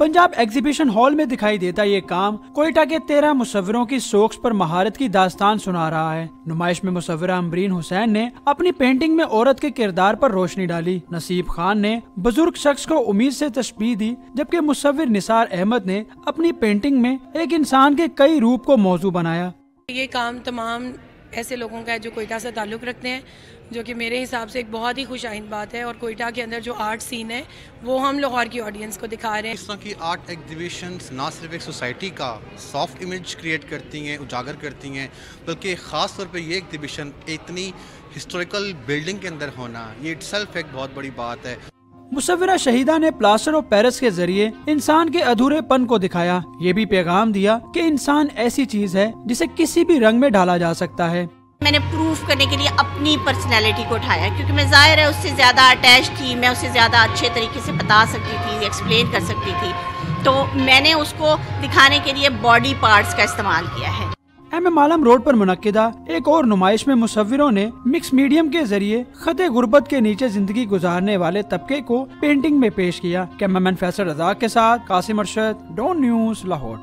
Punjab exhibition hall में दिखाई देता ये काम कोयटा के 13 मुसव्विरों की सोक्स पर महारत की दास्तान सुना रहा है। नुमाइश में मुसव्विरा अमरीन हुसैन ने अपनी पेंटिंग में औरत के किरदार पर रोशनी डाली। नसीब खान ने बुजुर्ग शख्स को उम्मीद से तशबीह दी, जबकि मुसव्विर निसार अहमद ने अपनी पेंटिंग में एक इंसान के कई रूप को मौजू बनाया। ये काम तमाम ऐसे लोगों का है जो कोयटा से ताल्लुक़ रखते हैं, जो कि मेरे हिसाब से एक बहुत ही खुशाइंद बात है। और कोयटा के अंदर जो आर्ट सीन है वो हम लाहौर की ऑडियंस को दिखा रहे हैं। इस तरह की आर्ट एग्जीबिशंस ना सिर्फ एक सोसाइटी का सॉफ्ट इमेज क्रिएट करती हैं, उजागर करती हैं, बल्कि ख़ास तौर पे ये एग्जीबिशन इतनी हिस्टोरिकल बिल्डिंग के अंदर होना, ये इटसेल्फ एक बहुत बड़ी बात है। मुसव्विरा शहीदा ने प्लास्टर ऑफ पेरिस के जरिए इंसान के अधूरेपन को दिखाया। ये भी पैगाम दिया कि इंसान ऐसी चीज है जिसे किसी भी रंग में ढाला जा सकता है। मैंने प्रूफ करने के लिए अपनी पर्सनैलिटी को उठाया, क्योंकि मैं ज़ाहिर है उससे ज़्यादा अटैच थी, मैं उससे ज़्यादा अच्छे तरीके से बता सकती थी, एक्सप्लेन कर सकती थी, तो मैंने उसको दिखाने के लिए बॉडी पार्ट्स का इस्तेमाल किया है। MM आलम रोड पर मुनक्किदा एक और नुमाइश में मुसव्विरों ने मिक्स मीडियम के जरिए खते गुर्बत के नीचे जिंदगी गुजारने वाले तबके को पेंटिंग में पेश किया। कैमरामैन फैसल रज़ाक के साथ कासिम अरशद, डॉन न्यूज़, लाहौर।